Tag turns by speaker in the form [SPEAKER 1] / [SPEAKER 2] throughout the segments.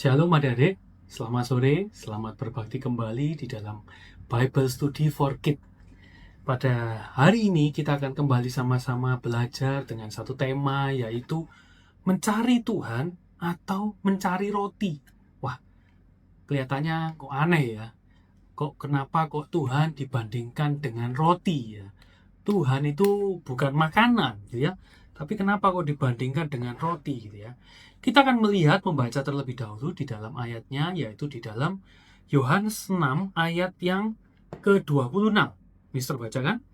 [SPEAKER 1] Shalom adik-adik, selamat sore, selamat berbakti kembali di dalam Bible Study for Kids. Pada hari ini kita akan kembali sama-sama belajar dengan satu tema, yaitu mencari Tuhan atau mencari roti. Wah, kelihatannya kok aneh ya. Kenapa kok Tuhan dibandingkan dengan roti ya? Tuhan itu bukan makanan gitu ya. Tapi kenapa kok dibandingkan dengan roti gitu ya? Kita akan membaca terlebih dahulu di dalam ayatnya, yaitu di dalam Yohanes 6 ayat yang ke-26. Mister baca kan?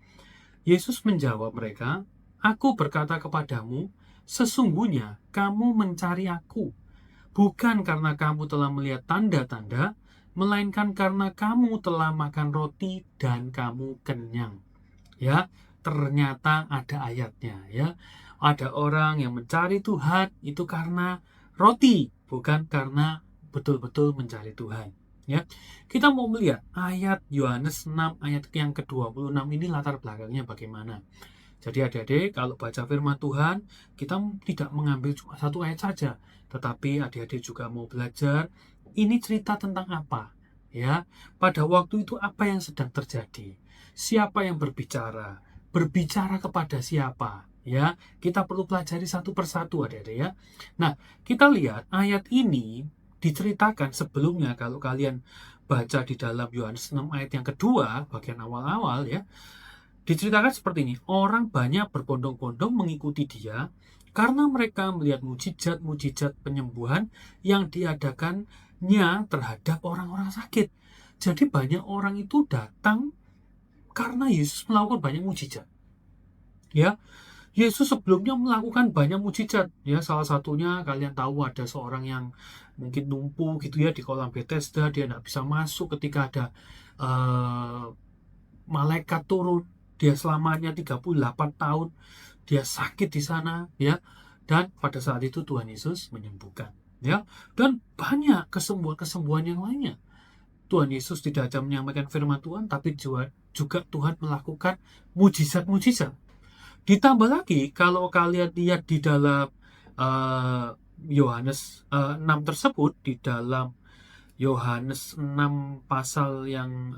[SPEAKER 1] Yesus menjawab mereka, "Aku berkata kepadamu, sesungguhnya kamu mencari aku, bukan karena kamu telah melihat tanda-tanda, melainkan karena kamu telah makan roti dan kamu kenyang." Ya, ternyata ada ayatnya ya. Ada orang yang mencari Tuhan itu karena roti, bukan karena betul-betul mencari Tuhan. Ya. Kita mau melihat ayat Yohanes 6 ayat yang ke-26 ini latar belakangnya bagaimana. Jadi adik-adik kalau baca firman Tuhan, kita tidak mengambil cuma satu ayat saja, tetapi adik-adik juga mau belajar ini cerita tentang apa. Ya, pada waktu itu apa yang sedang terjadi? Siapa yang berbicara? Berbicara kepada siapa? Ya, kita perlu pelajari satu persatu adik-adik ya. Nah, kita lihat ayat ini diceritakan sebelumnya kalau kalian baca di dalam Yohanes 6 ayat yang kedua, bagian awal-awal ya. Diceritakan seperti ini, orang banyak berbondong-bondong mengikuti dia karena mereka melihat mujizat-mujizat penyembuhan yang diadakannya terhadap orang-orang sakit. Jadi banyak orang itu datang karena Yesus melakukan banyak mujizat. Ya, Yesus sebelumnya melakukan banyak mujizat. Ya, salah satunya kalian tahu ada seorang yang mungkin lumpuh gitu ya di kolam Bethesda, dia tidak bisa masuk ketika ada malaikat turun. Dia selamanya 38 tahun dia sakit di sana ya. Dan pada saat itu Tuhan Yesus menyembuhkan ya. Dan banyak kesembuhan-kesembuhan yang lainnya. Tuhan Yesus tidak hanya menyampaikan firman Tuhan, tapi juga Tuhan melakukan mujizat-mujizat. Ditambah lagi kalau kalian lihat di dalam Yohanes 6 tersebut, di dalam Yohanes 6 pasal yang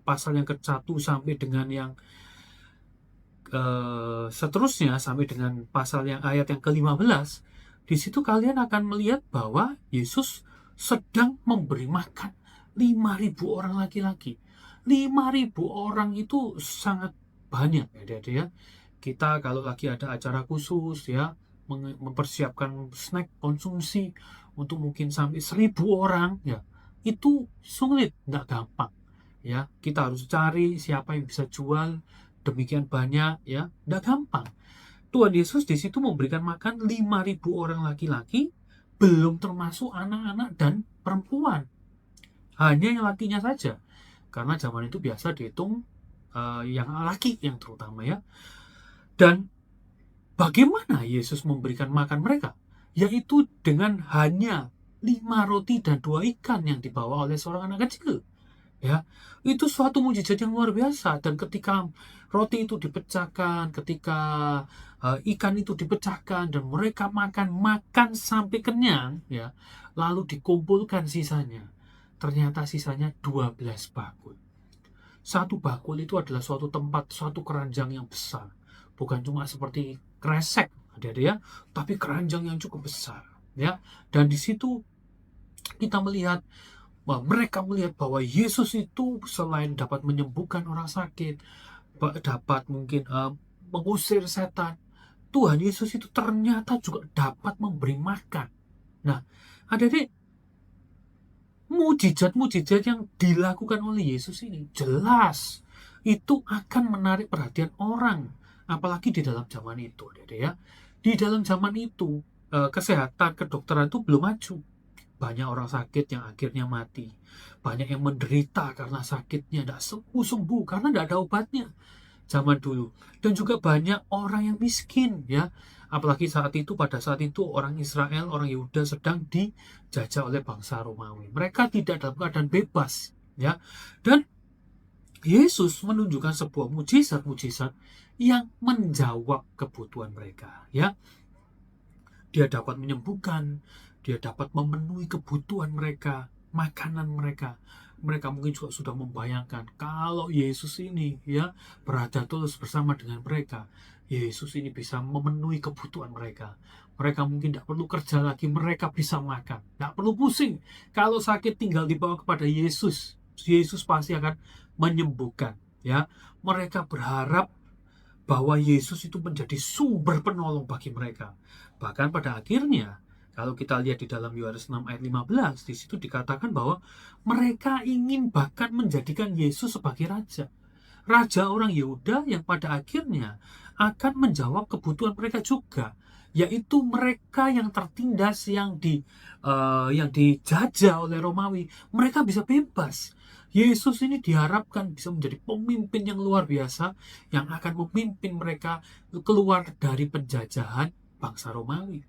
[SPEAKER 1] pasal yang ke-1 sampai dengan yang seterusnya sampai dengan pasal yang ayat yang ke-15, di situ kalian akan melihat bahwa Yesus sedang memberi makan 5.000 orang laki-laki. 5.000 orang itu sangat banyak ya. Kita kalau lagi ada acara khusus ya, mempersiapkan snack konsumsi untuk mungkin sampai 1.000 orang ya, itu sulit, nggak gampang ya. Kita harus cari siapa yang bisa jual demikian banyak ya, nggak gampang. Tuhan Yesus di situ memberikan makan 5.000 orang laki-laki, belum termasuk anak-anak dan perempuan, hanya yang lakinya saja, karena zaman itu biasa dihitung yang laki yang terutama ya. Dan bagaimana Yesus memberikan makan mereka? Yaitu dengan hanya 5 roti dan 2 ikan yang dibawa oleh seorang anak kecil. Ya, itu suatu mujizat yang luar biasa. Dan ketika roti itu dipecahkan, ketika ikan itu dipecahkan dan mereka makan sampai kenyang ya, lalu dikumpulkan sisanya, ternyata sisanya 12 bakul. Satu bakul itu adalah suatu tempat, suatu keranjang yang besar, bukan cuma seperti kresek ya, tapi keranjang yang cukup besar ya. Dan di situ kita melihat mereka melihat bahwa Yesus itu selain dapat menyembuhkan orang sakit, dapat mungkin mengusir setan, Tuhan Yesus itu ternyata juga dapat memberi makan. Nah, adik-adik, mujizat-mujizat yang dilakukan oleh Yesus ini jelas itu akan menarik perhatian orang, apalagi di dalam zaman itu, adik-adik ya. Di dalam zaman itu kesehatan kedokteran itu belum maju. Banyak orang sakit yang akhirnya mati. Banyak yang menderita karena sakitnya tidak sembuh-sembuh karena tidak ada obatnya zaman dulu. Dan juga banyak orang yang miskin ya. Apalagi pada saat itu orang Israel, orang Yehuda sedang dijajah oleh bangsa Romawi. Mereka tidak dalam keadaan bebas ya. Dan Yesus menunjukkan sebuah mujizat-mujizat yang menjawab kebutuhan mereka ya. Dia dapat menyembuhkan, Dia dapat memenuhi kebutuhan mereka, makanan mereka. Mereka mungkin juga sudah membayangkan kalau Yesus ini ya berada terus bersama dengan mereka. Yesus ini bisa memenuhi kebutuhan mereka. Mereka mungkin tidak perlu kerja lagi, mereka bisa makan. Tidak perlu pusing. Kalau sakit tinggal dibawa kepada Yesus. Yesus pasti akan menyembuhkan. Ya, mereka berharap bahwa Yesus itu menjadi sumber penolong bagi mereka. Bahkan pada akhirnya, kalau kita lihat di dalam Yohanes 6 ayat 15, di situ dikatakan bahwa mereka ingin bahkan menjadikan Yesus sebagai raja. Raja orang Yehuda yang pada akhirnya akan menjawab kebutuhan mereka juga, yaitu mereka yang tertindas, yang dijajah oleh Romawi, mereka bisa bebas. Yesus ini diharapkan bisa menjadi pemimpin yang luar biasa yang akan memimpin mereka keluar dari penjajahan bangsa Romawi.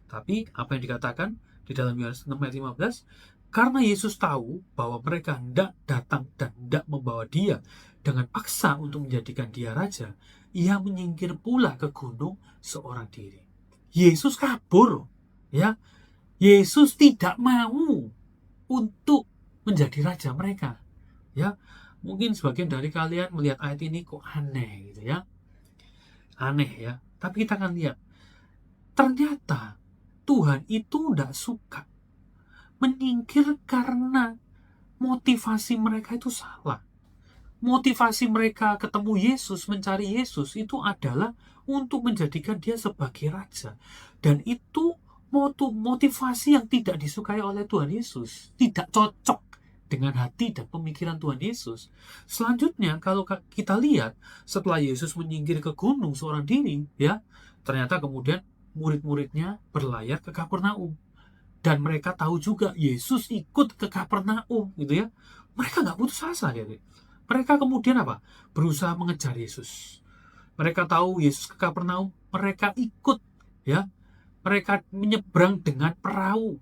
[SPEAKER 1] Tapi apa yang dikatakan di dalam Yohanes 6 ayat 15, karena Yesus tahu bahwa mereka hendak datang dan hendak membawa dia dengan paksa untuk menjadikan dia raja, ia menyingkir pula ke gunung seorang diri. Yesus kabur, ya. Yesus tidak mau untuk menjadi raja mereka, ya. Mungkin sebagian dari kalian melihat ayat ini kok aneh gitu ya. Aneh ya. Tapi kita akan lihat, ternyata Tuhan itu tidak suka menyingkir karena motivasi mereka itu salah. Motivasi mereka ketemu Yesus, mencari Yesus itu adalah untuk menjadikan dia sebagai raja. Dan itu motivasi yang tidak disukai oleh Tuhan Yesus. Tidak cocok dengan hati dan pemikiran Tuhan Yesus. Selanjutnya, kalau kita lihat, setelah Yesus menyingkir ke gunung seorang diri, ya, ternyata kemudian murid-muridnya berlayar ke Kapernaum. Dan mereka tahu juga Yesus ikut ke Kapernaum, gitu ya. Mereka nggak putus asa, ya. Mereka kemudian apa? Berusaha mengejar Yesus. Mereka tahu Yesus ke Kapernaum, mereka ikut, ya. Mereka menyeberang dengan perahu,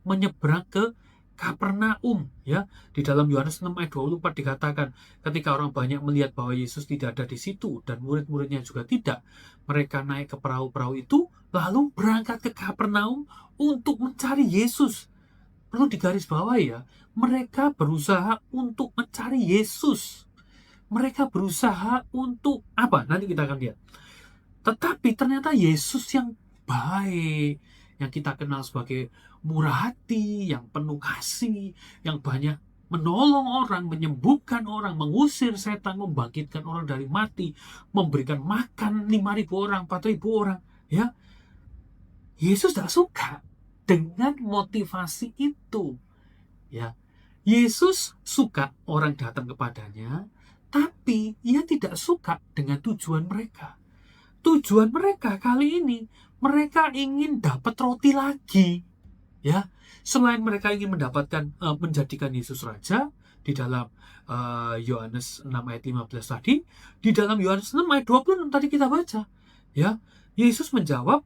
[SPEAKER 1] menyeberang ke Kapernaum, ya. Di dalam Yohanes 6 ayat 24 dikatakan, ketika orang banyak melihat bahwa Yesus tidak ada di situ dan murid-muridnya juga tidak, mereka naik ke perahu-perahu itu lalu berangkat ke Kapernaum untuk mencari Yesus. Perlu digarisbawahi ya, mereka berusaha untuk mencari Yesus. Mereka berusaha untuk apa? Nanti kita akan lihat. Tetapi ternyata Yesus yang baik, yang kita kenal sebagai murah hati, yang penuh kasih, yang banyak menolong orang, menyembuhkan orang, mengusir setan, membangkitkan orang dari mati, memberikan makan 5.000 orang, 4.000 orang, ya. Yesus tidak suka dengan motivasi itu, ya. Yesus suka orang datang kepadanya, tapi ia tidak suka dengan tujuan mereka. Tujuan mereka kali ini, mereka ingin dapat roti lagi, ya. Selain mereka ingin mendapatkan menjadikan Yesus raja di dalam Yohanes 6 ayat 15 tadi, di dalam Yohanes 6 ayat 26 tadi kita baca, ya. Yesus menjawab,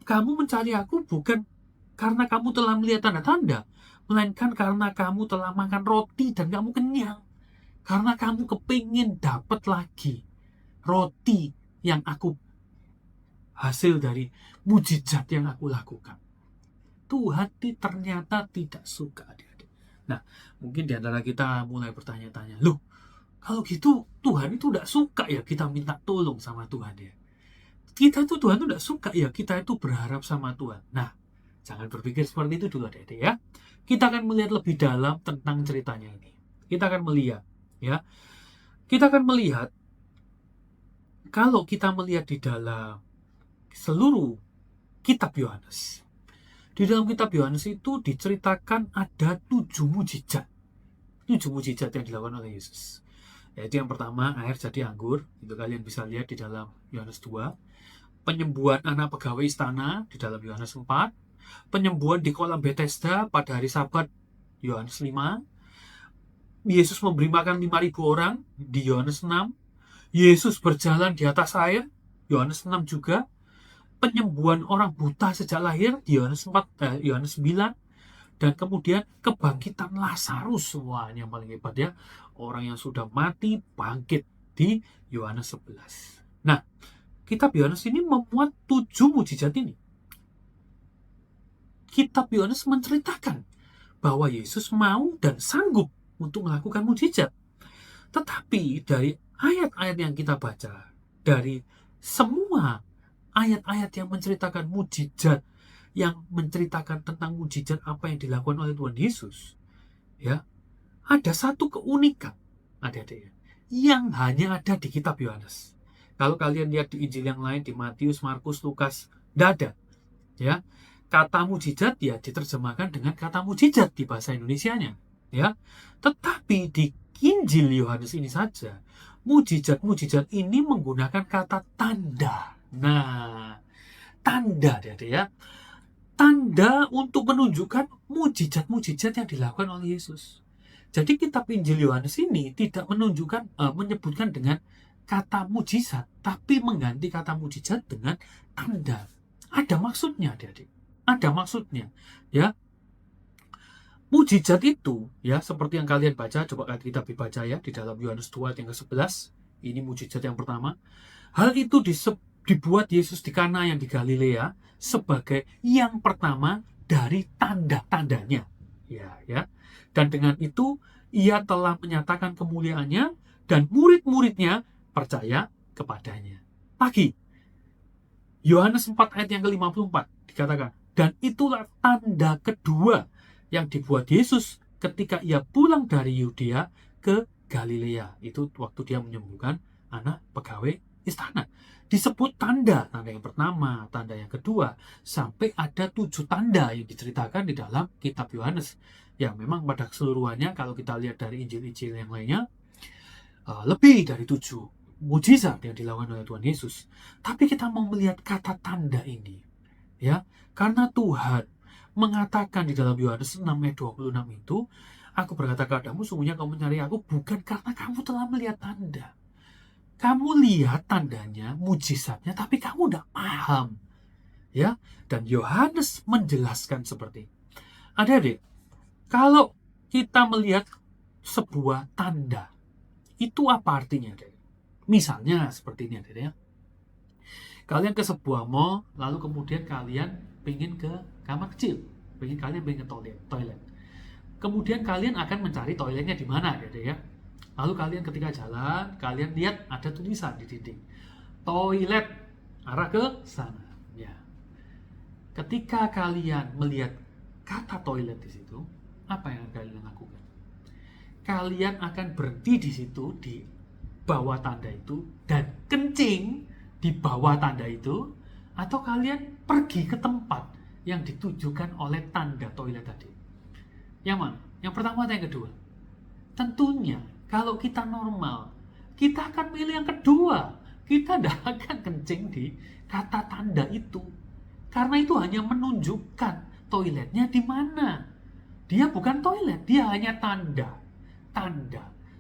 [SPEAKER 1] kamu mencari aku bukan karena kamu telah melihat tanda-tanda, melainkan karena kamu telah makan roti dan kamu kenyang. Karena kamu kepingin dapat lagi roti yang aku hasil dari mujizat yang aku lakukan. Tuhan ternyata tidak suka, adik-adik. Nah, mungkin di antara kita mulai bertanya-tanya, loh, kalau gitu Tuhan itu tidak suka ya kita minta tolong sama Tuhan ya. Kita itu Tuhan itu tidak suka ya kita itu berharap sama Tuhan. Nah, jangan berpikir seperti itu dulu, adik-adik ya. Kita akan melihat lebih dalam tentang ceritanya ini. Kita akan melihat, ya. Kita akan melihat, kalau kita melihat di dalam seluruh kitab Yohanes. Di dalam kitab Yohanes itu diceritakan ada 7 mujizat. 7 mujizat yang dilakukan oleh Yesus. Yaitu yang pertama, air jadi anggur. Itu kalian bisa lihat di dalam Yohanes 2. Penyembuhan anak pegawai istana di dalam Yohanes 4. Penyembuhan di kolam Bethesda pada hari Sabat Yohanes 5. Yesus memberi makan 5.000 orang di Yohanes 6. Yesus berjalan di atas air, Yohanes 6 juga. Penyembuhan orang buta sejak lahir di Yohanes 9. Dan kemudian kebangkitan Lazarus, wah ini yang paling hebat ya. Orang yang sudah mati bangkit di Yohanes 11. Nah, kitab Yohanes ini memuat 7 mujizat ini. kitab Yohanes menceritakan bahwa Yesus mau dan sanggup untuk melakukan mujizat. Tetapi dari ayat-ayat yang kita baca, dari semua ayat-ayat yang menceritakan mujizat, yang menceritakan tentang mujizat apa yang dilakukan oleh Tuhan Yesus, ya, ada satu keunikan, adik-adik, yang hanya ada di kitab Yohanes. Kalau kalian lihat di Injil yang lain, di Matius, Markus, Lukas, tidak ada. Ya, kata mujizat ya diterjemahkan dengan kata mujizat di bahasa Indonesianya. Ya, tetapi di Injil Yohanes ini saja, mujizat-mujizat ini menggunakan kata tanda. Nah, tanda, adik-adik, ya. Tanda untuk menunjukkan mujizat-mujizat yang dilakukan oleh Yesus. Jadi kitab Injil Yohanes ini tidak menyebutkan dengan kata mujizat, tapi mengganti kata mujizat dengan tanda. Ada maksudnya, adik-adik. Ada maksudnya, ya. Mujizat itu, ya, seperti yang kalian baca, coba kita baca ya di dalam Yohanes 2 ayat yang ke-11. Ini mujizat yang pertama. Hal itu dibuat Yesus di Kana yang di Galilea sebagai yang pertama dari tanda-tandanya. Ya. Dan dengan itu ia telah menyatakan kemuliaannya dan murid-muridnya percaya kepadanya. Lagi, Yohanes 4 ayat yang ke-54 dikatakan, dan itulah tanda kedua yang dibuat Yesus ketika ia pulang dari Yudea ke Galilea. Itu waktu dia menyembuhkan anak pegawai istana. Disebut tanda yang pertama, tanda yang kedua, sampai ada 7 tanda yang diceritakan di dalam kitab Yohanes. Ya, memang pada keseluruhannya kalau kita lihat dari Injil-Injil yang lainnya, lebih dari 7 mujizat yang dilakukan oleh Tuhan Yesus. Tapi kita mau melihat kata tanda ini, ya, karena Tuhan mengatakan di dalam Yohanes 6 ayat 26 itu, aku berkata kepadamu, sungguhnya kamu mencari aku bukan karena kamu telah melihat tanda. Kamu lihat tandanya, mujizatnya, tapi kamu tidak paham, ya. Dan Yohanes menjelaskan seperti, adik-adik, kalau kita melihat sebuah tanda, itu apa artinya, adik? Misalnya seperti ini, adik, ya. Kalian ke sebuah mall, lalu kemudian kalian pengen ke kamar kecil, kalian pengen ke toilet. Kemudian kalian akan mencari toiletnya di mana, adik, ya. Lalu kalian ketika jalan, kalian lihat ada tulisan di dinding, toilet arah ke sana. Ya. Ketika kalian melihat kata toilet di situ, apa yang kalian lakukan? Kalian akan berhenti di situ, di bawah tanda itu, dan kencing di bawah tanda itu, atau kalian pergi ke tempat yang ditujukan oleh tanda toilet tadi. Yang mana? Yang pertama atau yang kedua? Tentunya kalau kita normal, kita akan pilih yang kedua. Kita tidak akan kencing di kata tanda itu, karena itu hanya menunjukkan toiletnya di mana. Dia bukan toilet, dia hanya tanda.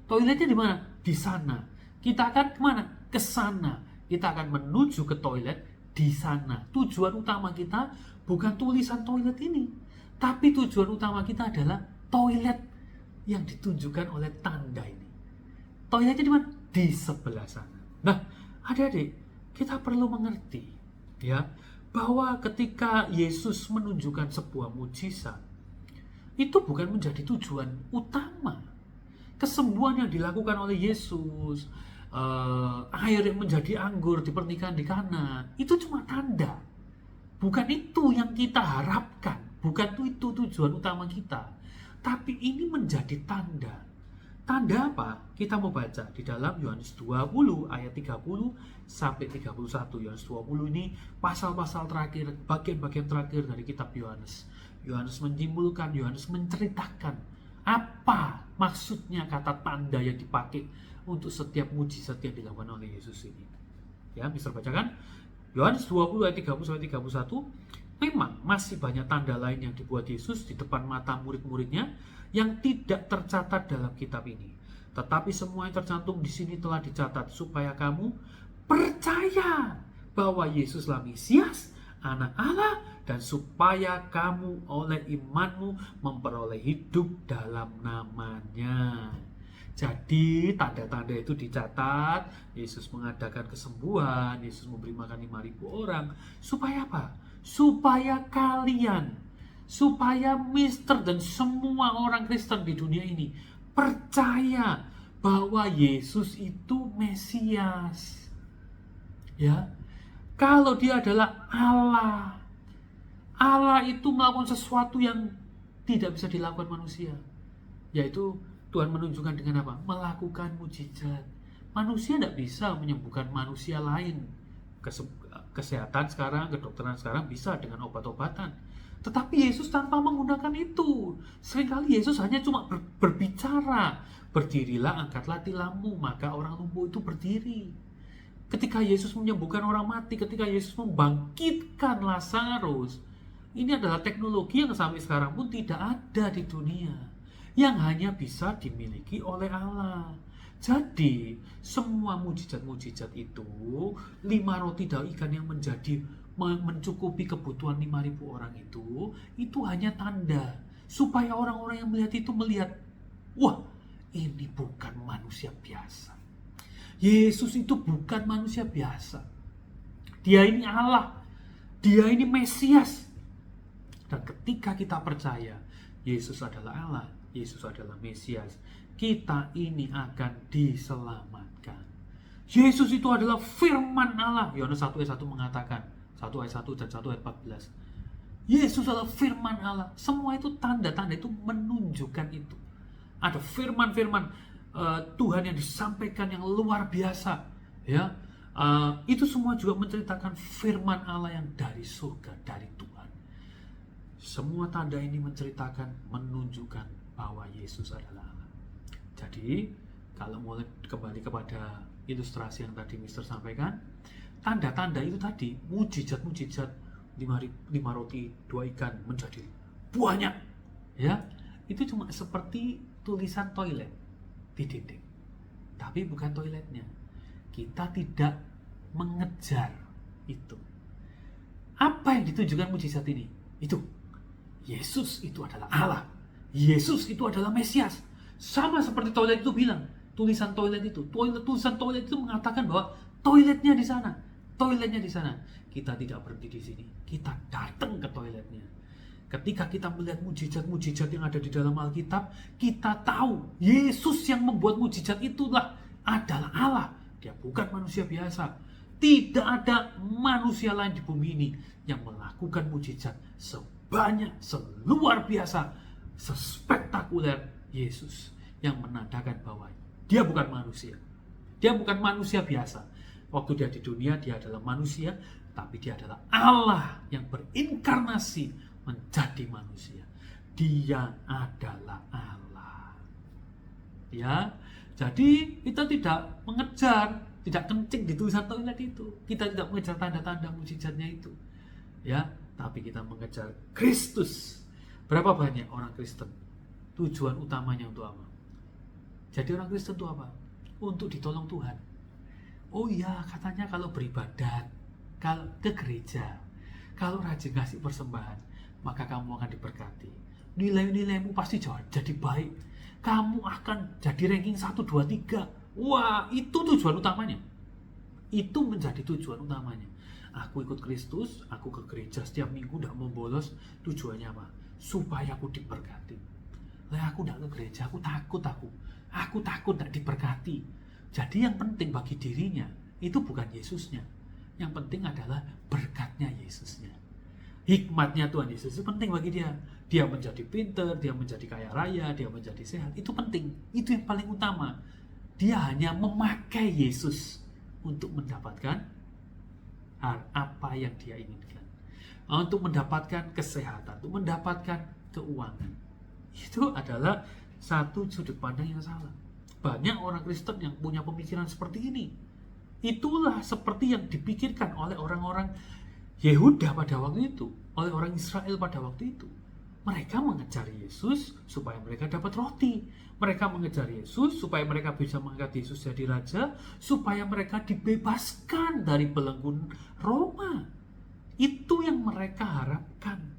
[SPEAKER 1] Toiletnya di mana? Di sana. Kita akan kemana? Ke sana. Kita akan menuju ke toilet di sana. Tujuan utama kita bukan tulisan toilet ini, tapi tujuan utama kita adalah toilet yang ditunjukkan oleh tanda ini. Toiletnya di mana? Di sebelah sana. Nah, adik-adik, kita perlu mengerti, ya, bahwa ketika Yesus menunjukkan sebuah mujizat, itu bukan menjadi tujuan utama. Kesembuhan yang dilakukan oleh Yesus, air yang menjadi anggur di pernikahan di Kana, itu cuma tanda. Bukan itu yang kita harapkan, bukan itu tujuan utama kita. Tapi ini menjadi tanda. Tanda apa? Kita mau baca di dalam Yohanes 20 ayat 30 sampai 31. Yohanes 20 ini pasal-pasal terakhir, bagian-bagian terakhir dari kitab Yohanes. Yohanes menyimpulkan, Yohanes menceritakan apa maksudnya kata tanda yang dipakai untuk setiap mujizat yang dilakukan oleh Yesus ini. Ya, bisa bacakan Yohanes 20 ayat 30 sampai 31. Memang masih banyak tanda lain yang dibuat Yesus di depan mata murid-muridnya yang tidak tercatat dalam kitab ini. Tetapi semua yang tercantum di sini telah dicatat supaya kamu percaya bahwa Yesuslah Mesias, Anak Allah, dan supaya kamu oleh imanmu memperoleh hidup dalam namanya. Jadi tanda-tanda itu dicatat. Yesus mengadakan kesembuhan, Yesus memberi makan 5.000 orang. Supaya apa? Supaya kalian supaya Mister dan semua orang Kristen di dunia ini percaya bahwa Yesus itu Mesias. Ya, kalau dia adalah Allah. Allah itu melakukan sesuatu yang tidak bisa dilakukan manusia. Yaitu Tuhan menunjukkan dengan apa? Melakukan mujizat. Manusia tidak bisa menyembuhkan manusia lain. Kesehatan sekarang, kedokteran sekarang bisa dengan obat-obatan. Tetapi Yesus tanpa menggunakan itu. Seringkali Yesus hanya cuma berbicara. Berdirilah, angkatlah tilammu, maka orang lumpuh itu berdiri. Ketika Yesus menyembuhkan orang mati, ketika Yesus membangkitkan Lazarus, ini adalah teknologi yang sampai sekarang pun tidak ada di dunia, yang hanya bisa dimiliki oleh Allah. Jadi, semua mujizat-mujizat itu, 5 roti dan ikan yang mencukupi kebutuhan 5.000 orang itu hanya tanda supaya orang-orang yang melihat itu melihat, wah, ini bukan manusia biasa. Yesus itu bukan manusia biasa. Dia ini Allah. Dia ini Mesias. Dan ketika kita percaya Yesus adalah Allah, Yesus adalah Mesias, kita ini akan diselamatkan. Yesus itu adalah firman Allah. Yohanes 1 ayat 1 mengatakan, 1 ayat 1 dan 1 ayat 14. Yesus adalah firman Allah. Semua itu tanda-tanda itu menunjukkan itu. Ada firman-firman Tuhan yang disampaikan yang luar biasa. Ya, itu semua juga menceritakan firman Allah yang dari surga, dari Tuhan. Semua tanda ini menceritakan, menunjukkan bahwa Yesus adalah Allah. Jadi, kalau mulai kembali kepada ilustrasi yang tadi Mister sampaikan, tanda-tanda itu tadi, mujizat-mujizat, 5 roti 2 ikan menjadi banyak, ya, itu cuma seperti tulisan toilet di dinding, tapi bukan toiletnya. Kita tidak mengejar itu. Apa yang ditunjukkan mujizat ini? Itu Yesus itu adalah Allah. Yesus itu adalah Mesias. Sama seperti toilet itu bilang, tulisan toilet itu, tulisan toilet itu mengatakan bahwa toiletnya di sana, toiletnya di sana. Kita tidak berhenti di sini, kita datang ke toiletnya. Ketika kita melihat mujizat-mujizat yang ada di dalam Alkitab, kita tahu Yesus yang membuat mujizat itulah adalah Allah. Dia bukan manusia biasa. Tidak ada manusia lain di bumi ini yang melakukan mujizat sebanyak, seluar biasa, sespektakuler Yesus, yang menandakan bahwa dia bukan manusia. Dia bukan manusia biasa. Waktu dia di dunia, dia adalah manusia, tapi dia adalah Allah yang berinkarnasi menjadi manusia. Dia adalah Allah. Ya, jadi kita tidak mengejar, tidak kencing di tulisan toilet itu. Kita tidak mengejar tanda-tanda mujizatnya itu. Ya, tapi kita mengejar Kristus. Berapa banyak orang Kristen tujuan utamanya untuk apa? Jadi orang Kristen itu apa? Untuk ditolong Tuhan. Oh iya, katanya kalau beribadat, kalau ke gereja, kalau rajin kasih persembahan, maka kamu akan diberkati. Nilai-nilaimu pasti jadi baik. Kamu akan jadi ranking 1, 2, 3. Wah, itu tujuan utamanya. Itu menjadi tujuan utamanya. Aku ikut Kristus, aku ke gereja setiap minggu, tidak mau bolos. Tujuannya apa? Supaya aku diberkati. Lah, aku tidak ke gereja, aku takut tidak diberkati. Jadi yang penting bagi dirinya itu bukan Yesusnya. Yang penting adalah berkatnya Yesusnya. Hikmatnya Tuhan Yesus itu penting bagi dia. Dia menjadi pintar, dia menjadi kaya raya, dia menjadi sehat. Itu penting. Itu yang paling utama. Dia hanya memakai Yesus untuk mendapatkan apa yang dia inginkan. Untuk mendapatkan kesehatan, untuk mendapatkan keuangan. Itu adalah satu sudut pandang yang salah. Banyak orang Kristen yang punya pemikiran seperti ini. Itulah seperti yang dipikirkan oleh orang-orang Yehuda pada waktu itu, oleh orang Israel pada waktu itu. Mereka mengejar Yesus supaya mereka dapat roti. Mereka mengejar Yesus supaya mereka bisa mengangkat Yesus jadi raja, supaya mereka dibebaskan dari belenggu Roma. Itu yang mereka harapkan.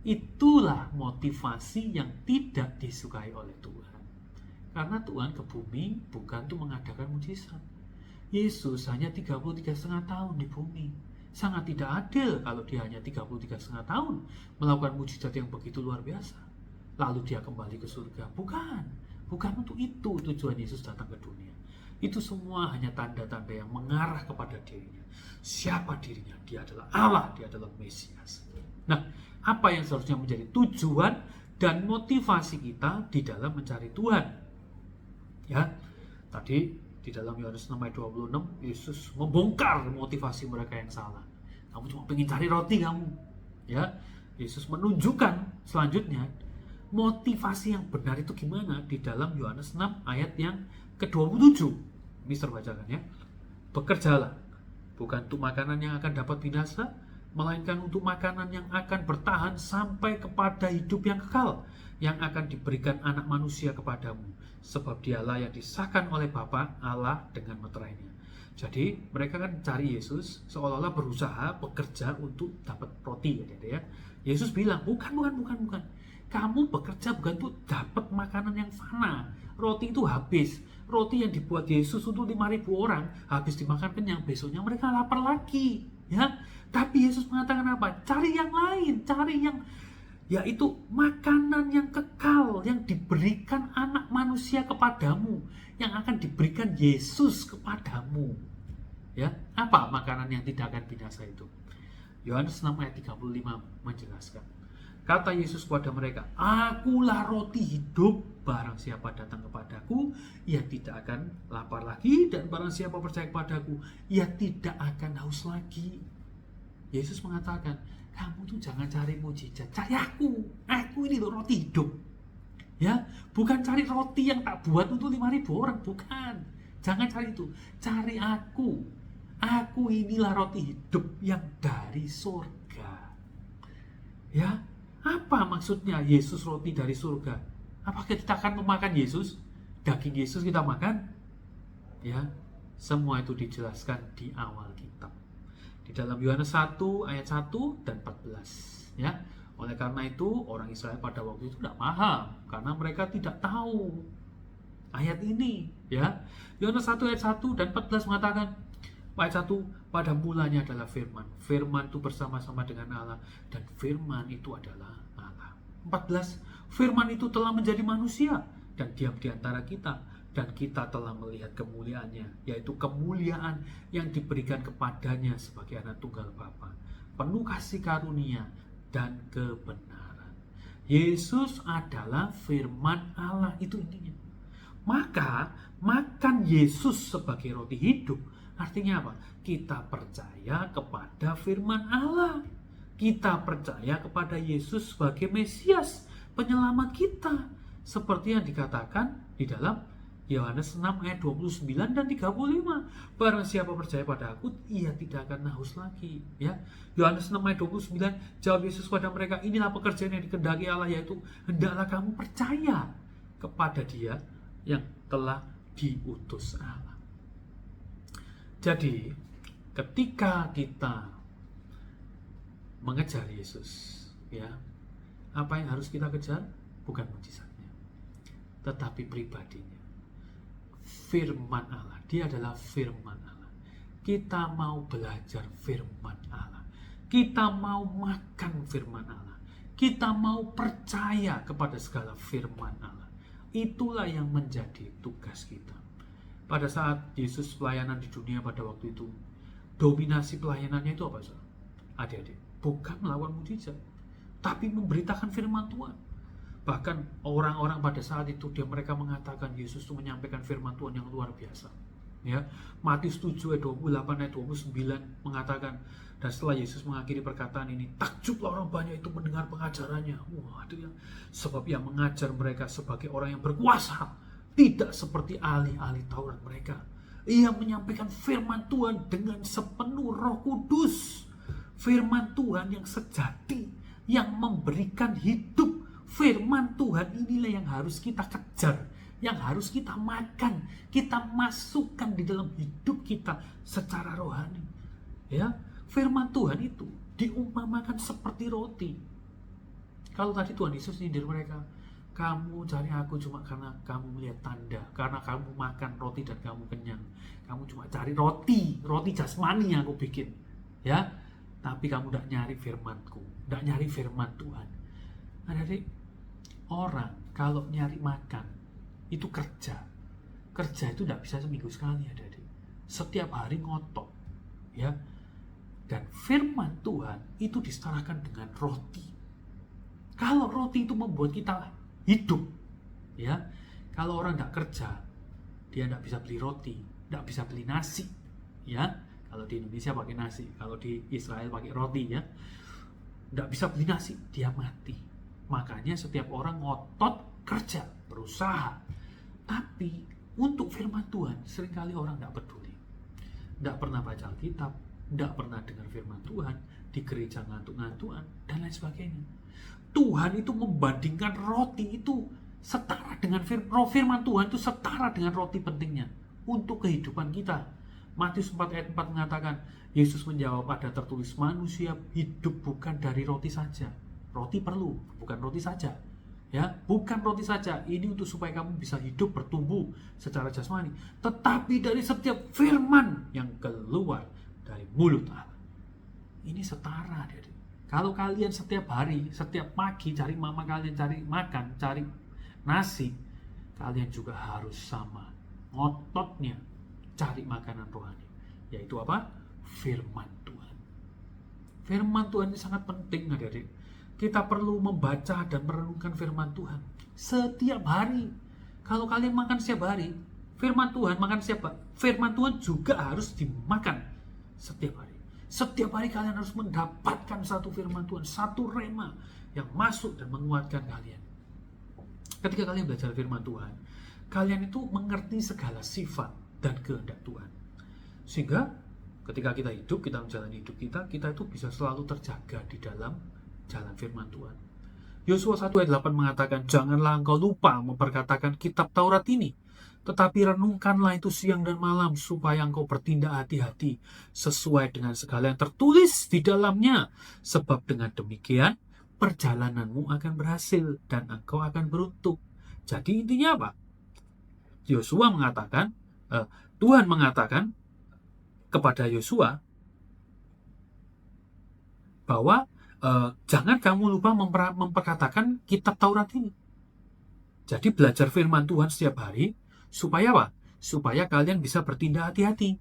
[SPEAKER 1] Itulah motivasi yang tidak disukai oleh Tuhan. Karena Tuhan ke bumi bukan untuk mengadakan mujizat. Yesus hanya 33,5 tahun di bumi. Sangat tidak adil kalau dia hanya 33,5 tahun melakukan mujizat yang begitu luar biasa. Lalu dia kembali ke surga. Bukan untuk itu tujuan Yesus datang ke dunia. Itu semua hanya tanda-tanda yang mengarah kepada dirinya. Siapa dirinya? Dia adalah Allah, dia adalah Mesias. Nah, apa yang seharusnya menjadi tujuan dan motivasi kita di dalam mencari Tuhan? Ya, tadi di dalam Yohanes 6 ayat 26, Yesus membongkar motivasi mereka yang salah. Kamu cuma pengen cari roti kamu. Ya, Yesus menunjukkan selanjutnya motivasi yang benar itu gimana di dalam Yohanes 6 ayat yang ke-27. Mister bacakan ya. Bekerjalah, bukan untuk makanan yang akan dapat binasa, melainkan untuk makanan yang akan bertahan sampai kepada hidup yang kekal, yang akan diberikan anak manusia kepadamu. Sebab dialah yang disahkan oleh Bapa Allah dengan meterainya. Jadi mereka kan cari Yesus seolah-olah berusaha bekerja untuk dapat roti ya. Yesus bilang bukan. Kamu bekerja bukan untuk dapat makanan yang fana. Roti itu habis. Roti yang dibuat Yesus untuk 5.000 orang habis dimakan kenyang, besoknya mereka lapar lagi. Ya, tapi Yesus mengatakan apa? Cari yang lain, cari yang yaitu makanan yang kekal yang diberikan anak manusia kepadamu, yang akan diberikan Yesus kepadamu. Ya, apa makanan yang tidak akan binasa itu? Yohanes 6 ayat 35 menjelaskan. Kata Yesus kepada mereka, "Akulah roti hidup, barang siapa datang kepadaku, ia tidak akan lapar lagi, dan barang siapa percaya kepadaku, ia tidak akan haus lagi." Yesus mengatakan, kamu tuh jangan cari mujizat, cari aku ini loh roti hidup. Ya, bukan cari roti yang tak buat untuk 5.000 orang, bukan. Jangan cari itu, cari aku. Aku inilah roti hidup yang dari surga. Ya, apa maksudnya Yesus roti dari surga? Apakah kita akan memakan Yesus? Daging Yesus kita makan? Ya, semua itu dijelaskan di awal kitab. Di dalam Yohanes 1 ayat 1 dan 14 ya. Oleh karena itu orang Israel pada waktu itu tidak paham karena mereka tidak tahu ayat ini ya. Yohanes 1 ayat 1 dan 14 mengatakan, ayat 1, pada mulanya adalah firman. Firman itu bersama-sama dengan Allah dan firman itu adalah Allah. 14, firman itu telah menjadi manusia dan diam di antara kita, dan kita telah melihat kemuliaannya, yaitu kemuliaan yang diberikan kepadanya sebagai anak tunggal Bapa, penuh kasih karunia dan kebenaran. Yesus adalah firman Allah, itu intinya. Maka makan Yesus sebagai roti hidup artinya apa? Kita percaya kepada firman Allah. Kita percaya kepada Yesus sebagai Mesias, penyelamat kita, seperti yang dikatakan di dalam Yohanes 6 ayat 29 dan 35. Barang siapa percaya pada aku, ia tidak akan haus lagi. Ya, Yohanes 6 ayat 29, jawab Yesus kepada mereka, inilah pekerjaan yang dikehendaki Allah, yaitu hendaklah kamu percaya kepada Dia yang telah diutus Allah. Jadi, ketika kita mengejar Yesus, ya, apa yang harus kita kejar? Bukan mujizatnya, tetapi pribadinya. Firman Allah, dia adalah firman Allah. Kita mau belajar firman Allah, kita mau makan firman Allah, kita mau percaya kepada segala firman Allah. Itulah yang menjadi tugas kita. Pada saat Yesus pelayanan di dunia pada waktu itu, dominasi pelayanannya itu apa saudara? Adik-adik, bukan melawan mujizat, tapi memberitakan firman Tuhan. Bahkan orang-orang pada saat itu mereka mengatakan Yesus itu menyampaikan firman Tuhan yang luar biasa. Ya, Matius 7 ayat 28 ayat 29 mengatakan, dan setelah Yesus mengakhiri perkataan ini, takjublah orang banyak itu mendengar pengajarannya. Wah, itu ya, sebab yang mengajar mereka sebagai orang yang berkuasa, tidak seperti ahli-ahli Taurat mereka. Ia menyampaikan firman Tuhan dengan sepenuh Roh Kudus. Firman Tuhan yang sejati, yang memberikan hidup. Firman Tuhan inilah yang harus kita kejar, yang harus kita makan, kita masukkan di dalam hidup kita secara rohani. Ya, firman Tuhan itu diumpamakan seperti roti. Kalau tadi Tuhan Yesus nyindir mereka, kamu cari aku cuma karena kamu melihat tanda, karena kamu makan roti dan kamu kenyang. Kamu cuma cari roti jasmani yang aku bikin. Ya, tapi kamu tidak nyari firman-Ku, tidak nyari firman Tuhan. Adik-adik, orang kalau nyari makan itu kerja itu tidak bisa seminggu sekali, adik-adik. Setiap hari ngotot, ya. Dan firman Tuhan itu disetarakan dengan roti. Kalau roti itu membuat kita hidup, ya. Kalau orang tidak kerja, dia tidak bisa beli roti, tidak bisa beli nasi, ya. Kalau di Indonesia pakai nasi, kalau di Israel pakai roti, ya. Tidak bisa beli nasi, dia mati. Makanya setiap orang ngotot kerja, berusaha. Tapi untuk firman Tuhan, seringkali orang tidak peduli. Tidak pernah baca Alkitab, tidak pernah dengar firman Tuhan, di gereja ngantuk-ngantukan, dan lain sebagainya. Tuhan itu membandingkan roti itu setara dengan firman Tuhan itu setara dengan roti pentingnya untuk kehidupan kita. Matius 4 ayat 4 mengatakan, Yesus menjawab, ada tertulis, manusia hidup bukan dari roti saja. Roti perlu, bukan roti saja. Ya, bukan roti saja. Ini untuk supaya kamu bisa hidup, bertumbuh secara jasmani. Tetapi dari setiap firman yang keluar dari mulut Allah. Ini setara. Kalau kalian setiap hari, setiap pagi cari mama kalian cari makan, cari nasi, kalian juga harus sama ngototnya cari makanan rohani, yaitu apa? Firman Tuhan. Firman Tuhan ini sangat penting, adik-adik. Kita perlu membaca dan merenungkan firman Tuhan setiap hari. Kalau kalian makan setiap hari, firman Tuhan makan setiap hari, firman Tuhan juga harus dimakan setiap hari. Setiap hari kalian harus mendapatkan satu firman Tuhan, satu rema yang masuk dan menguatkan kalian. Ketika kalian belajar firman Tuhan, kalian itu mengerti segala sifat dan kehendak Tuhan. Sehingga ketika kita hidup, kita menjalani hidup kita itu bisa selalu terjaga di dalam jalan firman Tuhan. Yosua 1 ayat 8 mengatakan, janganlah engkau lupa memperkatakan kitab Taurat ini, tetapi renungkanlah itu siang dan malam, supaya engkau bertindak hati-hati sesuai dengan segala yang tertulis di dalamnya. Sebab dengan demikian, perjalananmu akan berhasil dan engkau akan beruntung. Jadi intinya apa? Yosua mengatakan, Tuhan mengatakan kepada Yosua bahwa jangan kamu lupa memperkatakan kitab Taurat ini. Jadi belajar firman Tuhan setiap hari, supaya apa? Supaya kalian bisa bertindak hati-hati.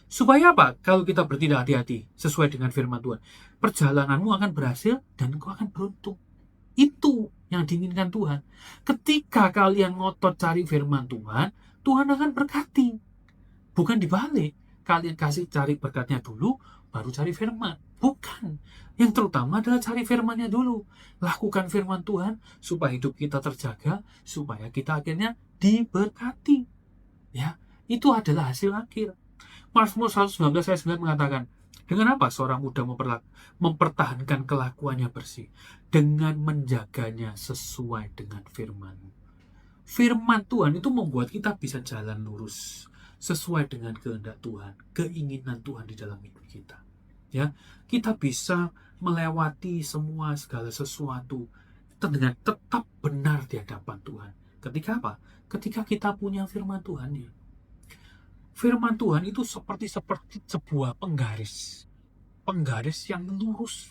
[SPEAKER 1] Supaya apa? Kalau kita bertindak hati-hati sesuai dengan firman Tuhan, perjalananmu akan berhasil dan engkau akan beruntung. Itu yang diinginkan Tuhan. Ketika kalian ngotot cari firman Tuhan, Tuhan akan berkati. Bukan dibalik. Kalian cari berkatnya dulu, baru cari firman. Bukan. Yang terutama adalah cari firmannya dulu. Lakukan firman Tuhan supaya hidup kita terjaga, supaya kita akhirnya diberkati. Ya, itu adalah hasil akhir. Mazmur 119 ayat 9 mengatakan, dengan apa seorang muda mempertahankan kelakuannya bersih? Dengan menjaganya sesuai dengan firman. Firman Tuhan itu membuat kita bisa jalan lurus sesuai dengan kehendak Tuhan, keinginan Tuhan di dalam hidup kita. Ya, kita bisa melewati semua segala sesuatu dengan tetap benar di hadapan Tuhan. Ketika apa? Ketika kita punya firman Tuhannya. Firman Tuhan itu seperti sebuah penggaris yang lurus,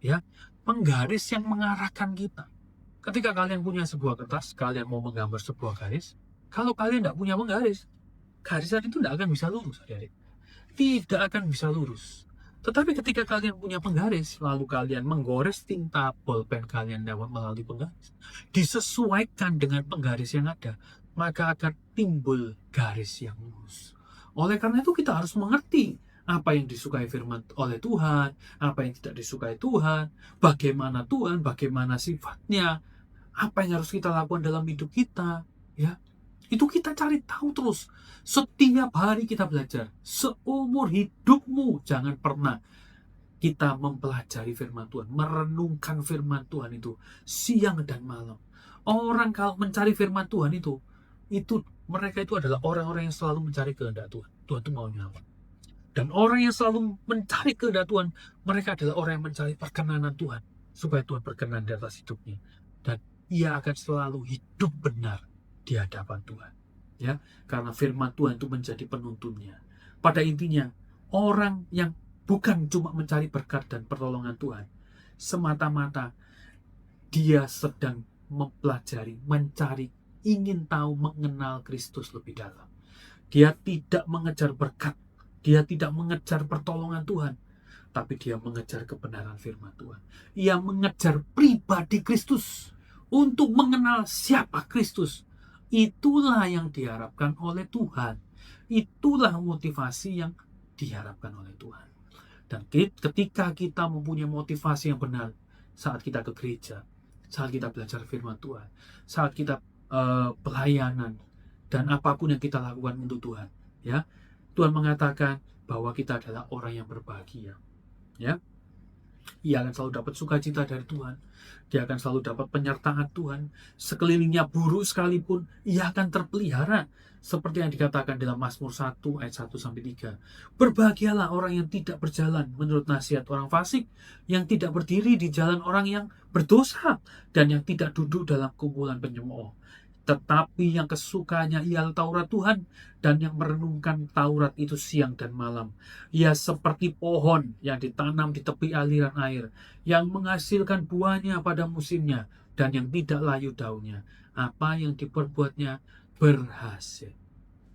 [SPEAKER 1] ya, penggaris yang mengarahkan kita. Ketika kalian punya sebuah kertas, kalian mau menggambar sebuah garis, kalau kalian tidak punya penggaris, garisan itu tidak akan bisa lurus, adik-adik. Tidak akan bisa lurus. Tetapi ketika kalian punya penggaris, lalu kalian menggores tinta bolpen kalian melalui penggaris, disesuaikan dengan penggaris yang ada, maka akan timbul garis yang lurus. Oleh karena itu kita harus mengerti apa yang disukai firman oleh Tuhan, apa yang tidak disukai Tuhan, bagaimana Tuhan, bagaimana sifatnya, apa yang harus kita lakukan dalam hidup kita, ya. Itu kita cari tahu terus. Setiap hari kita belajar. Seumur hidupmu jangan pernah kita mempelajari firman Tuhan, merenungkan firman Tuhan itu siang dan malam. Orang kalau mencari firman Tuhan itu mereka itu adalah orang-orang yang selalu mencari kehendak Tuhan. Tuhan itu maunya apa? Dan orang yang selalu mencari kehendak Tuhan, mereka adalah orang yang mencari perkenanan Tuhan, supaya Tuhan berkenan di atas hidupnya. Dan ia akan selalu hidup benar di hadapan Tuhan, ya, karena firman Tuhan itu menjadi penuntunnya. Pada intinya, orang yang bukan cuma mencari berkat dan pertolongan Tuhan. Semata-mata dia sedang mempelajari, mencari, ingin tahu, mengenal Kristus lebih dalam. Dia tidak mengejar berkat, dia tidak mengejar pertolongan Tuhan, tapi dia mengejar kebenaran firman Tuhan. Ia mengejar pribadi Kristus untuk mengenal siapa Kristus. Itulah yang diharapkan oleh Tuhan. Itulah motivasi yang diharapkan oleh Tuhan. Dan ketika kita mempunyai motivasi yang benar, saat kita ke gereja, saat kita belajar firman Tuhan, saat kita pelayanan, dan apapun yang kita lakukan untuk Tuhan, ya, Tuhan mengatakan bahwa kita adalah orang yang berbahagia, ya. Ia akan selalu dapat sukacita dari Tuhan. Dia akan selalu dapat penyertaan Tuhan. Sekelilingnya buruk sekalipun, ia akan terpelihara. Seperti yang dikatakan dalam Mazmur 1 ayat 1-3. Berbahagialah orang yang tidak berjalan menurut nasihat orang fasik, yang tidak berdiri di jalan orang yang berdosa, dan yang tidak duduk dalam kumpulan penyemooh. Tetapi yang kesukaannya ialah Taurat Tuhan, dan yang merenungkan Taurat itu siang dan malam. Ia seperti pohon yang ditanam di tepi aliran air, yang menghasilkan buahnya pada musimnya, dan yang tidak layu daunnya. Apa yang diperbuatnya berhasil.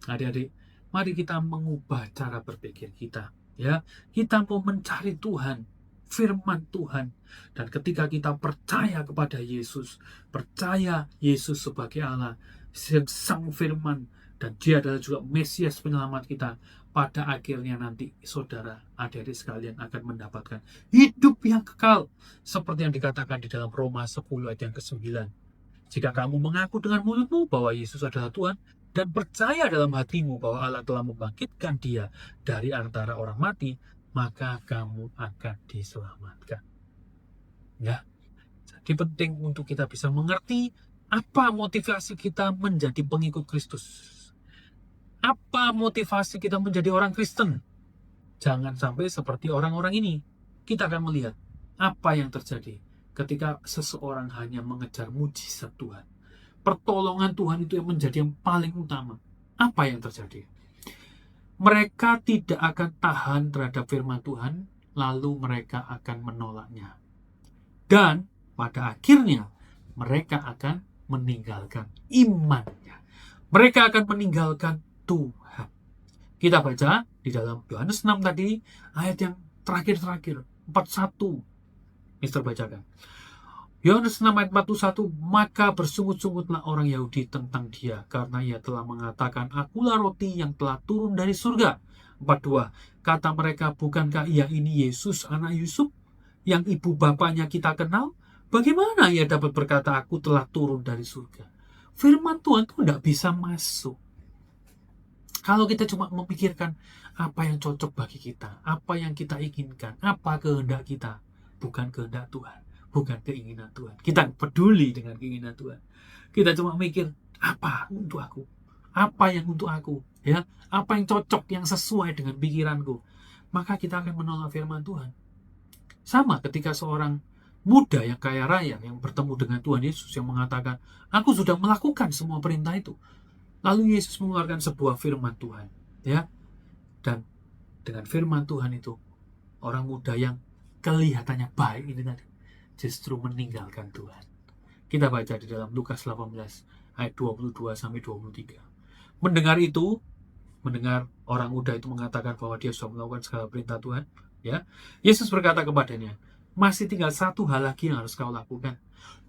[SPEAKER 1] Adik-adik, mari kita mengubah cara berpikir kita. Ya, kita mau mencari Tuhan, firman Tuhan. Dan ketika kita percaya kepada Yesus, percaya Yesus sebagai Allah, Sang Firman, dan dia adalah juga Mesias penyelamat kita, pada akhirnya nanti saudara, adik-adik sekalian akan mendapatkan hidup yang kekal, seperti yang dikatakan di dalam Roma 10 ayat yang ke-9. Jika kamu mengaku dengan mulutmu bahwa Yesus adalah Tuhan, dan percaya dalam hatimu bahwa Allah telah membangkitkan dia dari antara orang mati, maka kamu akan diselamatkan. Ya, jadi penting untuk kita bisa mengerti apa motivasi kita menjadi pengikut Kristus. Apa motivasi kita menjadi orang Kristen? Jangan sampai seperti orang-orang ini. Kita akan melihat apa yang terjadi ketika seseorang hanya mengejar mujizat Tuhan. Pertolongan Tuhan itu yang menjadi yang paling utama. Apa yang terjadi? Mereka tidak akan tahan terhadap firman Tuhan, lalu mereka akan menolaknya. Dan pada akhirnya mereka akan meninggalkan imannya. Mereka akan meninggalkan Tuhan. Kita baca di dalam Yohanes 6 tadi, ayat yang terakhir, 41. Mister bacakan. Yohanes 6 ayat 41, maka bersungut-sungutlah orang Yahudi tentang dia, karena ia telah mengatakan, akulah roti yang telah turun dari surga. 42, kata mereka, bukankah ia ini Yesus anak Yusuf, yang ibu bapaknya kita kenal? Bagaimana ia dapat berkata, aku telah turun dari surga? Firman Tuhan itu tidak bisa masuk kalau kita cuma memikirkan apa yang cocok bagi kita, apa yang kita inginkan, apa kehendak kita, bukan kehendak Tuhan, bukan keinginan Tuhan. Kita peduli dengan keinginan Tuhan. Kita cuma mikir apa untuk aku, apa yang untuk aku, ya, apa yang cocok, yang sesuai dengan pikiranku. Maka kita akan menolak firman Tuhan. Sama ketika seorang muda yang kaya raya yang bertemu dengan Tuhan Yesus yang mengatakan, aku sudah melakukan semua perintah itu. Lalu Yesus mengeluarkan sebuah firman Tuhan, ya. Dan dengan firman Tuhan itu, orang muda yang kelihatannya baik ini tadi justru meninggalkan Tuhan. Kita baca di dalam Lukas 18 ayat 22-23. Mendengar orang muda itu mengatakan bahwa dia sudah melakukan segala perintah Tuhan, ya. Yesus berkata kepadanya, masih tinggal satu hal lagi yang harus kau lakukan.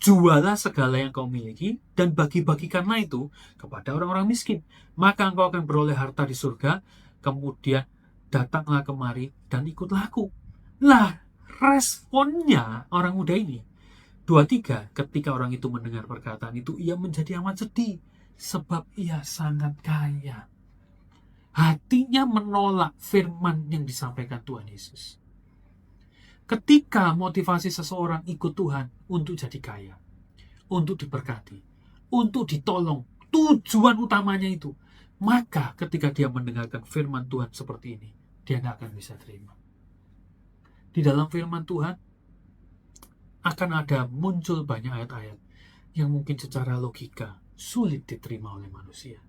[SPEAKER 1] Jualah segala yang kau miliki dan bagi-bagikanlah itu kepada orang-orang miskin. Maka engkau akan beroleh harta di surga. Kemudian datanglah kemari dan ikutlah aku. Lah, responnya orang muda ini 23, ketika orang itu mendengar perkataan itu, ia menjadi amat sedih sebab ia sangat kaya. Hatinya menolak firman yang disampaikan Tuhan Yesus. Ketika motivasi seseorang ikut Tuhan untuk jadi kaya, untuk diberkati, untuk ditolong, tujuan utamanya itu, maka ketika dia mendengarkan firman Tuhan seperti ini, dia nggak akan bisa terima. Di dalam firman Tuhan akan ada muncul banyak ayat-ayat yang mungkin secara logika sulit diterima oleh manusia.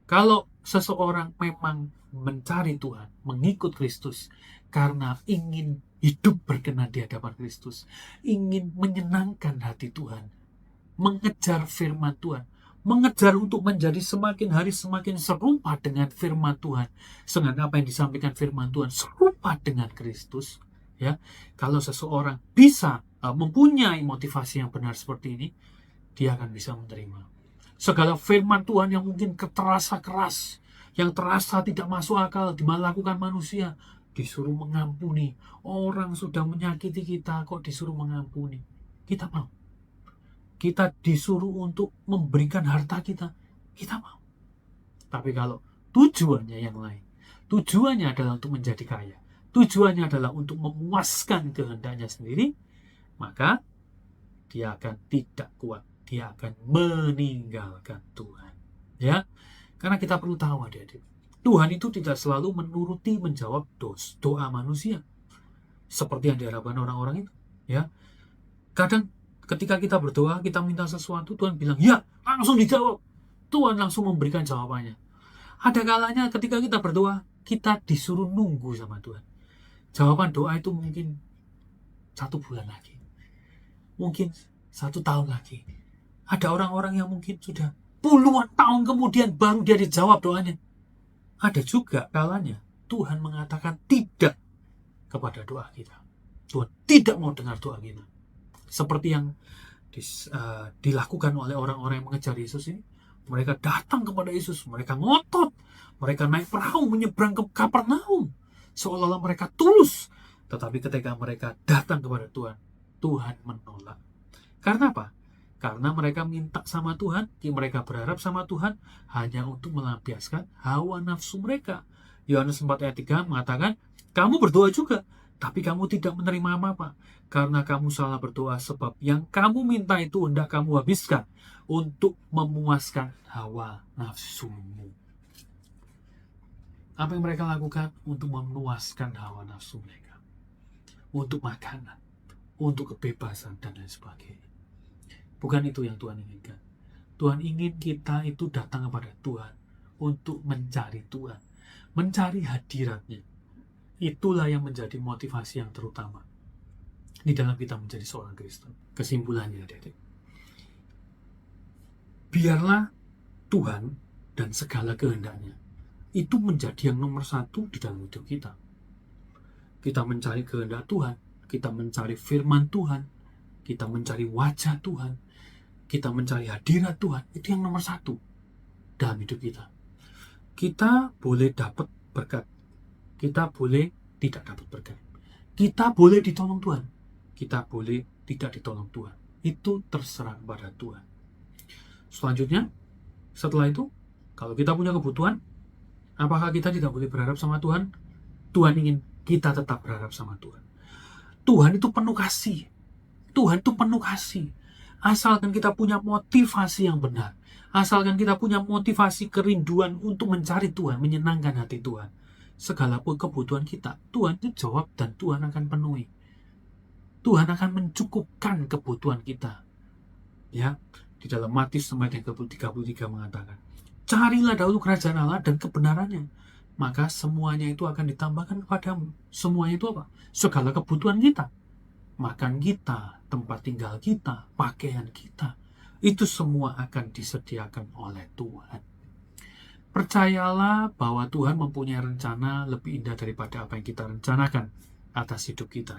[SPEAKER 1] Kalau seseorang memang mencari Tuhan, mengikut Kristus, karena ingin hidup berkenan di hadapan Kristus, ingin menyenangkan hati Tuhan, mengejar firman Tuhan, mengejar untuk menjadi semakin hari semakin serupa dengan firman Tuhan, dengan apa yang disampaikan firman Tuhan, serupa dengan Kristus. Ya, kalau seseorang bisa mempunyai motivasi yang benar seperti ini, dia akan bisa menerima segala firman Tuhan yang mungkin terasa keras, yang terasa tidak masuk akal, dilakukan manusia. Disuruh mengampuni, orang sudah menyakiti kita kok disuruh mengampuni. Kita mau. Kita disuruh untuk memberikan harta kita, kita mau. Tapi kalau tujuannya yang lain, tujuannya adalah untuk menjadi kaya, tujuannya adalah untuk memuaskan kehendaknya sendiri, maka dia akan tidak kuat, dia akan meninggalkan Tuhan. Ya, karena kita perlu tahu adik-adik, Tuhan itu tidak selalu menuruti menjawab doa manusia seperti yang diharapkan orang-orang itu. Ya, kadang ketika kita berdoa, kita minta sesuatu, Tuhan bilang ya, langsung dijawab. Tuhan langsung memberikan jawabannya. Ada kalanya ketika kita berdoa, kita disuruh nunggu sama Tuhan. Jawaban doa itu mungkin 1 bulan lagi, mungkin 1 tahun lagi. Ada orang-orang yang mungkin sudah puluhan tahun kemudian baru dia dijawab doanya. Ada juga kalanya Tuhan mengatakan tidak kepada doa kita. Tuhan tidak mau dengar doa kita. Seperti yang dilakukan oleh orang-orang yang mengejar Yesus ini. Mereka datang kepada Yesus, mereka ngotot, mereka naik perahu menyeberang ke Kapernaum, seolah-olah mereka tulus. Tetapi ketika mereka datang kepada Tuhan, Tuhan menolak. Karena apa? Karena mereka minta sama Tuhan, mereka berharap sama Tuhan hanya untuk melampiaskan hawa nafsu mereka. Yohanes 4 ayat 3 mengatakan, kamu berdoa juga, tapi kamu tidak menerima apa-apa. Karena kamu salah berdoa, sebab yang kamu minta itu hendak kamu habiskan untuk memuaskan hawa nafsumu. Apa yang mereka lakukan? Untuk memuaskan hawa nafsu mereka. Untuk makanan, untuk kebebasan, dan lain sebagainya. Bukan itu yang Tuhan inginkan. Tuhan ingin kita itu datang kepada Tuhan untuk mencari Tuhan, mencari hadiratnya. Itulah yang menjadi motivasi yang terutama di dalam kita menjadi seorang Kristen. Kesimpulannya, adik-adik, biarlah Tuhan dan segala kehendaknya itu menjadi yang nomor 1 di dalam hidup kita. Kita mencari kehendak Tuhan, kita mencari firman Tuhan, kita mencari wajah Tuhan, kita mencari hadirat Tuhan, itu yang nomor 1 dalam hidup kita. Kita boleh dapat berkat, kita boleh tidak dapat berkat, kita boleh ditolong Tuhan, kita boleh tidak ditolong Tuhan. Itu terserah kepada Tuhan. Selanjutnya, setelah itu, kalau kita punya kebutuhan, apakah kita tidak boleh berharap sama Tuhan? Tuhan ingin kita tetap berharap sama Tuhan. Tuhan itu penuh kasih. Tuhan itu penuh kasih. Asalkan kita punya motivasi yang benar, asalkan kita punya motivasi kerinduan untuk mencari Tuhan, menyenangkan hati Tuhan, segala kebutuhan kita, Tuhan itu jawab dan Tuhan akan penuhi. Tuhan akan mencukupkan kebutuhan kita. Ya, di dalam Matius 9:33 mengatakan, carilah dahulu kerajaan Allah dan kebenarannya, maka semuanya itu akan ditambahkan kepadamu. Semuanya itu apa? Segala kebutuhan kita. Makan kita, tempat tinggal kita, pakaian kita, itu semua akan disediakan oleh Tuhan. Percayalah bahwa Tuhan mempunyai rencana lebih indah daripada apa yang kita rencanakan atas hidup kita.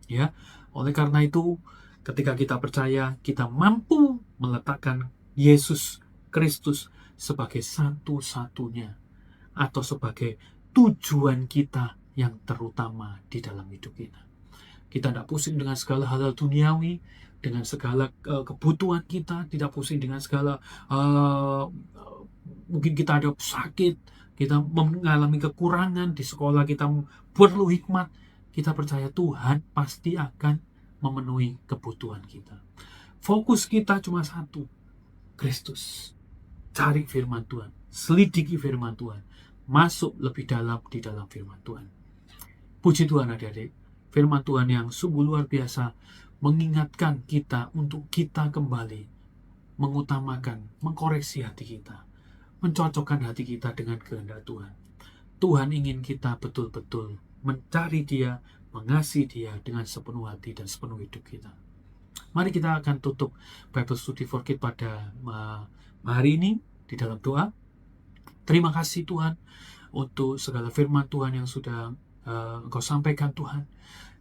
[SPEAKER 1] Ya, oleh karena itu, ketika kita percaya, kita mampu meletakkan Yesus Kristus sebagai satu-satunya atau sebagai tujuan kita yang terutama di dalam hidup kita. Kita tidak pusing dengan segala hal duniawi, dengan segala kebutuhan kita, tidak pusing dengan segala mungkin kita ada sakit, kita mengalami kekurangan di sekolah, kita perlu hikmat. Kita percaya Tuhan pasti akan memenuhi kebutuhan kita. Fokus kita cuma 1, Kristus. Cari firman Tuhan, selidiki firman Tuhan, masuk lebih dalam di dalam firman Tuhan. Puji Tuhan adik-adik, firman Tuhan yang sungguh luar biasa mengingatkan kita untuk kita kembali mengutamakan, mengkoreksi hati kita, mencocokkan hati kita dengan kehendak Tuhan. Tuhan ingin kita betul-betul mencari Dia, mengasihi Dia dengan sepenuh hati dan sepenuh hidup kita. Mari kita akan tutup Bible Study for Kids pada hari ini di dalam doa. Terima kasih Tuhan untuk segala firman Tuhan yang sudah Engkau sampaikan Tuhan,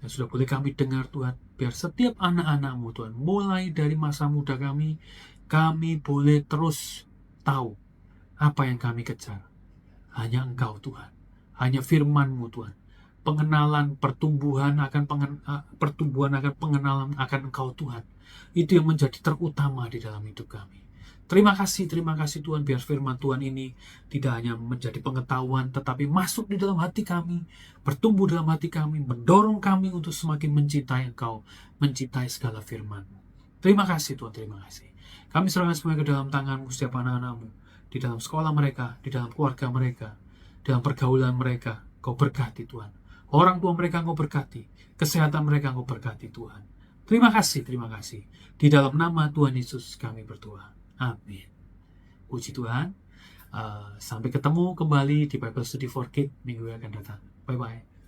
[SPEAKER 1] yang sudah boleh kami dengar Tuhan. Biar setiap anak-anak-Mu Tuhan, mulai dari masa muda kami boleh terus tahu apa yang kami kejar. Hanya Engkau Tuhan, hanya firman-Mu Tuhan. Pengenalan, pertumbuhan akan pengenalan akan Engkau Tuhan. Itu yang menjadi terutama di dalam hidup kami. Terima kasih Tuhan, biar firman Tuhan ini tidak hanya menjadi pengetahuan, tetapi masuk di dalam hati kami, bertumbuh dalam hati kami, mendorong kami untuk semakin mencintai Engkau, mencintai segala firman-Mu. Terima kasih Tuhan, terima kasih. Kami serahkan semuanya ke dalam tangan-Mu, setiap anak-anak-Mu, di dalam sekolah mereka, di dalam keluarga mereka, dalam pergaulan mereka. Kau berkati Tuhan. Orang tua mereka Engkau berkati, kesehatan mereka Engkau berkati Tuhan. Terima kasih. Di dalam nama Tuhan Yesus kami berdoa. Amin. Puji Tuhan. Sampai ketemu kembali di Bible Study for Kids minggu yang akan datang. Bye-bye.